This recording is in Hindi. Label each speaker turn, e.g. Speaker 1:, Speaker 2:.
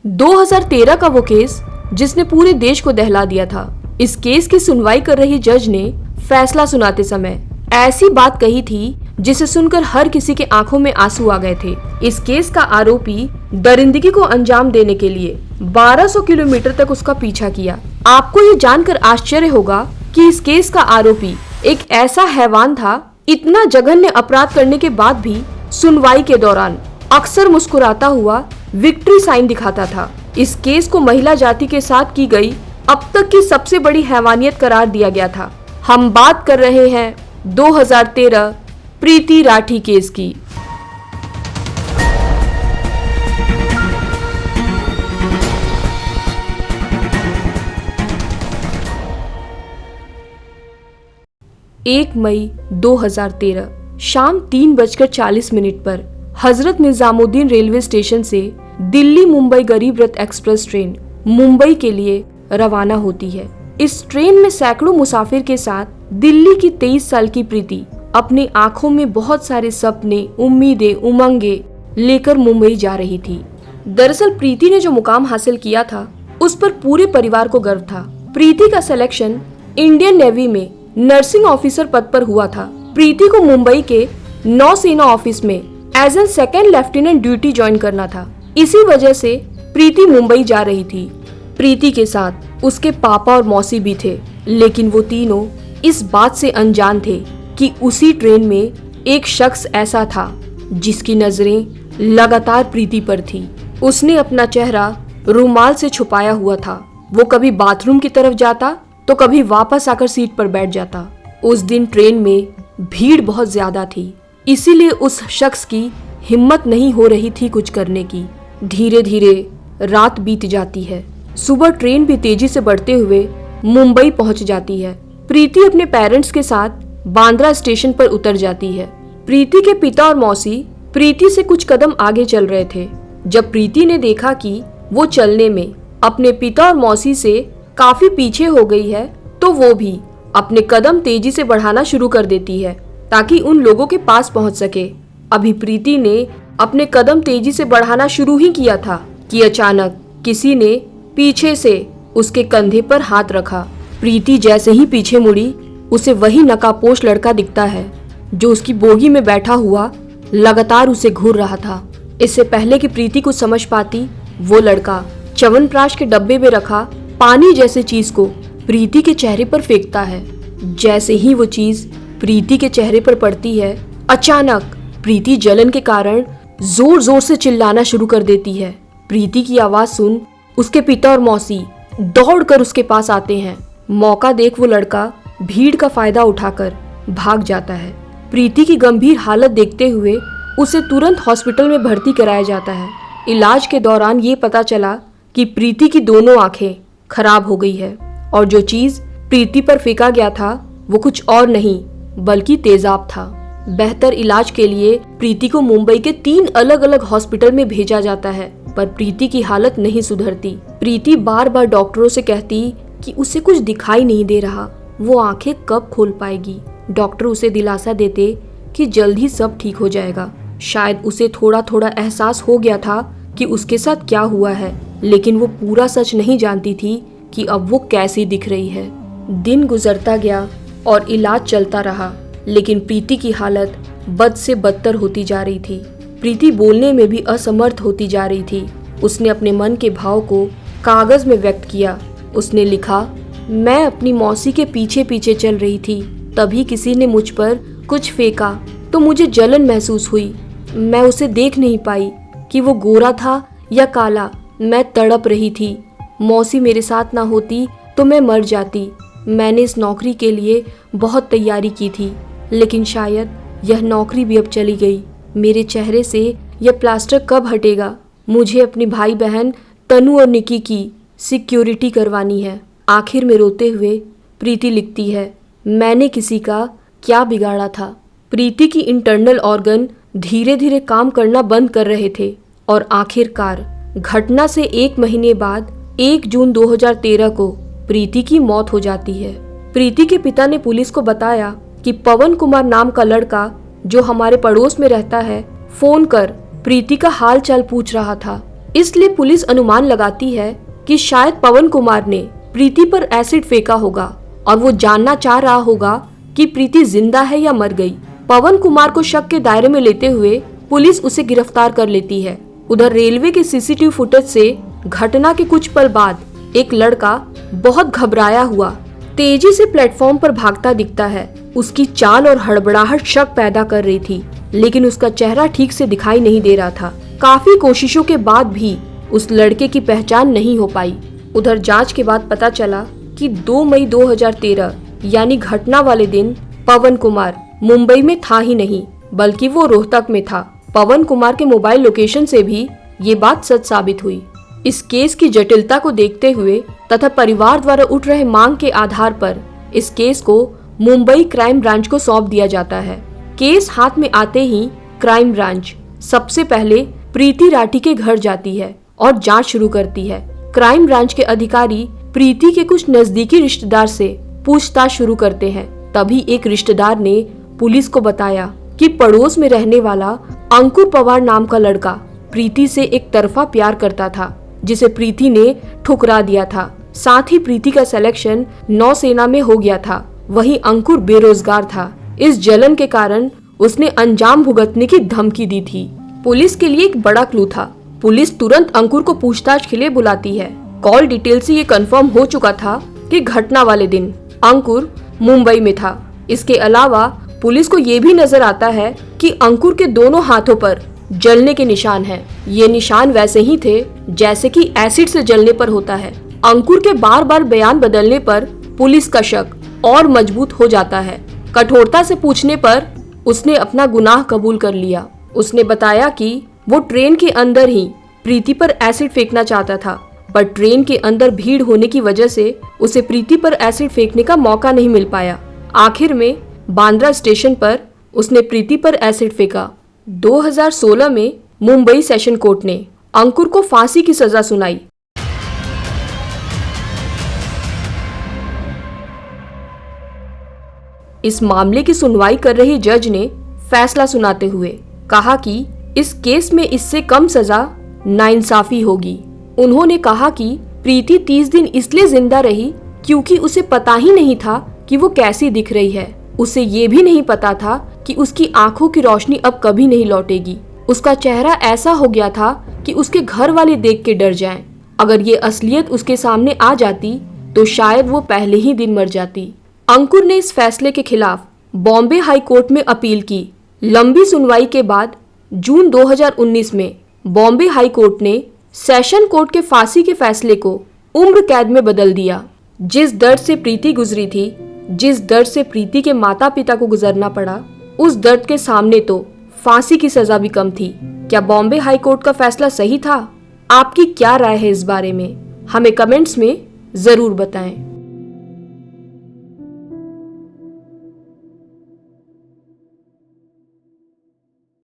Speaker 1: 2013 का वो केस जिसने पूरे देश को दहला दिया था। इस केस की सुनवाई कर रही जज ने फैसला सुनाते समय ऐसी बात कही थी जिसे सुनकर हर किसी के आंखों में आंसू आ गए थे। इस केस का आरोपी दरिंदगी को अंजाम देने के लिए 1200 किलोमीटर तक उसका पीछा किया। आपको ये जानकर आश्चर्य होगा कि इस केस का आरोपी एक ऐसा हैवान था, इतना जघन्य अपराध करने के बाद भी सुनवाई के दौरान अक्सर मुस्कुराता हुआ विक्ट्री साइन दिखाता था। इस केस को महिला जाति के साथ की गई अब तक की सबसे बड़ी हैवानियत करार दिया गया था। हम बात कर रहे हैं 2013 प्रीति राठी केस की। एक मई 2013 शाम 3:40 पर हजरत निजामुद्दीन रेलवे स्टेशन से दिल्ली मुंबई गरीब रथ एक्सप्रेस ट्रेन मुंबई के लिए रवाना होती है। इस ट्रेन में सैकड़ों मुसाफिर के साथ दिल्ली की 23 साल की प्रीति अपनी आंखों में बहुत सारे सपने, उम्मीदें, उमंगे लेकर मुंबई जा रही थी। दरअसल प्रीति ने जो मुकाम हासिल किया था उस पर पूरे परिवार को गर्व था। प्रीति का सिलेक्शन इंडियन नेवी में नर्सिंग ऑफिसर पद पर हुआ था। प्रीति को मुंबई के नौसेना ऑफिस में as an second lieutenant duty join करना था। इसी वजह से प्रीति मुंबई जा रही थी। प्रीति के साथ उसके पापा और मौसी भी थे, लेकिन वो तीनों इस बात से अनजान थे कि उसी ट्रेन में एक शख्स ऐसा था जिसकी नजरें लगातार प्रीति पर थी। उसने अपना चेहरा रुमाल से छुपाया हुआ था। वो कभी बाथरूम की तरफ जाता तो कभी वापस आकर सीट पर बैठ जाता। उस दिन ट्रेन में भीड़ बहुत ज्यादा थी, इसीलिए उस शख्स की हिम्मत नहीं हो रही थी कुछ करने की। धीरे धीरे रात बीत जाती है। सुबह ट्रेन भी तेजी से बढ़ते हुए मुंबई पहुंच जाती है। प्रीति अपने पेरेंट्स के साथ बांद्रा स्टेशन पर उतर जाती है। प्रीति के पिता और मौसी प्रीति से कुछ कदम आगे चल रहे थे। जब प्रीति ने देखा कि वो चलने में अपने पिता और मौसी से काफी पीछे हो गई है, तो वो भी अपने कदम तेजी से बढ़ाना शुरू कर देती है ताकि उन लोगों के पास पहुंच सके। अभी प्रीति ने अपने कदम तेजी से बढ़ाना शुरू ही किया था कि अचानक किसी ने पीछे से उसके कंधे पर हाथ रखा। प्रीति जैसे ही पीछे मुड़ी, उसे वही नकाबपोश लड़का दिखता है जो उसकी बोगी में बैठा हुआ लगातार उसे घूर रहा था। इससे पहले कि प्रीति कुछ समझ पाती, वो लड़का च्यवनप्राश के डब्बे में रखा पानी जैसे चीज को प्रीति के चेहरे पर फेंकता है। जैसे ही वो चीज प्रीति के चेहरे पर पड़ती है, अचानक प्रीति जलन के कारण जोर जोर से चिल्लाना शुरू कर देती है। प्रीति की आवाज सुन उसके पिता और मौसी दौड़कर उसके पास आते हैं। मौका देख वो लड़का भीड़ का फायदा उठाकर भाग जाता है। प्रीति की गंभीर हालत देखते हुए उसे तुरंत हॉस्पिटल में भर्ती कराया जाता है। इलाज के दौरान ये पता चला कि प्रीति की दोनों आंखें खराब हो गई है और जो चीज प्रीति पर फेंका गया था वो कुछ और नहीं बल्कि तेजाब था। बेहतर इलाज के लिए प्रीति को मुंबई के 3 अलग अलग हॉस्पिटल में भेजा जाता है, पर प्रीति की हालत नहीं सुधरती। प्रीति बार बार डॉक्टरों से कहती कि उसे कुछ दिखाई नहीं दे रहा, वो आंखें कब खोल पाएगी। डॉक्टर उसे दिलासा देते कि जल्द ही सब ठीक हो जाएगा। शायद उसे थोड़ा थोड़ा एहसास हो गया था कि उसके साथ क्या हुआ है, लेकिन वो पूरा सच नहीं जानती थी कि अब वो कैसी दिख रही है। दिन गुजरता गया और इलाज चलता रहा, लेकिन प्रीति की हालत बद से बदतर होती जा रही थी। प्रीति बोलने में भी असमर्थ होती जा रही थी। उसने अपने मन के भाव को कागज में व्यक्त किया। उसने लिखा, मैं अपनी मौसी के पीछे पीछे चल रही थी, तभी किसी ने मुझ पर कुछ फेंका तो मुझे जलन महसूस हुई। मैं उसे देख नहीं पाई कि वो गोरा था या काला। मैं तड़प रही थी। मौसी मेरे साथ ना होती तो मैं मर जाती। मैंने इस नौकरी के लिए बहुत तैयारी की थी, लेकिन शायद यह नौकरी भी अब चली गई। मेरे चेहरे से यह प्लास्टर कब हटेगा? मुझे अपनी भाई बहन तनु और निकी की सिक्योरिटी करवानी है। आखिर में रोते हुए प्रीति लिखती है, मैंने किसी का क्या बिगाड़ा था। प्रीति की इंटरनल ऑर्गन धीरे धीरे काम करना बंद कर रहे थे और आखिरकार घटना से 1 महीने बाद 1 जून 2013 को प्रीति की मौत हो जाती है। प्रीति के पिता ने पुलिस को बताया कि पवन कुमार नाम का लड़का जो हमारे पड़ोस में रहता है, फोन कर प्रीति का हाल चाल पूछ रहा था। इसलिए पुलिस अनुमान लगाती है कि शायद पवन कुमार ने प्रीति पर एसिड फेंका होगा और वो जानना चाह रहा होगा कि प्रीति जिंदा है या मर गई। पवन कुमार को शक के दायरे में लेते हुए पुलिस उसे गिरफ्तार कर लेती है। उधर रेलवे के सीसीटीवी फुटेज से घटना के कुछ पल बाद एक लड़का बहुत घबराया हुआ तेजी से प्लेटफॉर्म पर भागता दिखता है। उसकी चाल और हड़बड़ाहट शक पैदा कर रही थी, लेकिन उसका चेहरा ठीक से दिखाई नहीं दे रहा था। काफी कोशिशों के बाद भी उस लड़के की पहचान नहीं हो पाई। उधर जांच के बाद पता चला कि 2 मई 2013 यानी घटना वाले दिन पवन कुमार मुंबई में था ही नहीं, बल्कि वो रोहतक में था। पवन कुमार के मोबाइल लोकेशन से भी ये बात सच साबित हुई। इस केस की जटिलता को देखते हुए तथा परिवार द्वारा उठ रहे मांग के आधार पर इस केस को मुंबई क्राइम ब्रांच को सौंप दिया जाता है। केस हाथ में आते ही क्राइम ब्रांच सबसे पहले प्रीति राठी के घर जाती है और जांच शुरू करती है। क्राइम ब्रांच के अधिकारी प्रीति के कुछ नजदीकी रिश्तेदार से पूछताछ शुरू करते हैं। तभी एक रिश्तेदार ने पुलिस को बताया कि पड़ोस में रहने वाला अंकुर पवार नाम का लड़का प्रीति से एक तरफा प्यार करता था, जिसे प्रीति ने ठुकरा दिया था। साथ ही प्रीति का सिलेक्शन नौसेना में हो गया था। वहीं अंकुर बेरोजगार था। इस जलन के कारण उसने अंजाम भुगतने की धमकी दी थी। पुलिस के लिए एक बड़ा क्लू था। पुलिस तुरंत अंकुर को पूछताछ के लिए बुलाती है। कॉल डिटेल से ये कंफर्म हो चुका था कि घटना वाले दिन अंकुर मुंबई में था। इसके अलावा पुलिस को ये भी नजर आता है कि अंकुर के दोनों हाथों पर जलने के निशान हैं। ये निशान वैसे ही थे जैसे कि एसिड से जलने पर होता है। अंकुर के बार बार बयान बदलने पर पुलिस का शक और मजबूत हो जाता है। कठोरता से पूछने पर उसने अपना गुनाह कबूल कर लिया। उसने बताया कि वो ट्रेन के अंदर ही प्रीति पर एसिड फेंकना चाहता था, पर ट्रेन के अंदर भीड़ होने की वजह से उसे प्रीति पर एसिड फेंकने का मौका नहीं मिल पाया। आखिर में बांद्रा स्टेशन पर उसने प्रीति पर एसिड फेंका। 2016 में मुंबई सेशन कोर्ट ने अंकुर को फांसी की सजा सुनाई। इस मामले की सुनवाई कर रही जज ने फैसला सुनाते हुए कहा कि इस केस में इससे कम सजा नाइंसाफी होगी। उन्होंने कहा कि प्रीति 30 दिन इसलिए जिंदा रही क्योंकि उसे पता ही नहीं था कि वो कैसी दिख रही है। उसे ये भी नहीं पता था कि उसकी आंखों की रोशनी अब कभी नहीं लौटेगी। उसका चेहरा ऐसा हो गया था कि उसके घर वाले देख के डर जाएं। अगर ये असलियत उसके सामने आ जाती तो शायद वो पहले ही दिन मर जाती। अंकुर ने इस फैसले के खिलाफ बॉम्बे हाई कोर्ट में अपील की। लंबी सुनवाई के बाद जून 2019 में बॉम्बे हाई कोर्ट ने सेशन कोर्ट के फांसी के फैसले को उम्र कैद में बदल दिया। जिस दर्द से प्रीति गुजरी थी, जिस दर्द से प्रीति के माता पिता को गुजरना पड़ा, उस दर्द के सामने तो फांसी की सजा भी कम थी। क्या बॉम्बे हाई कोर्ट का फैसला सही था? आपकी क्या राय है इस बारे में? हमें कमेंट्स में जरूर बताएं।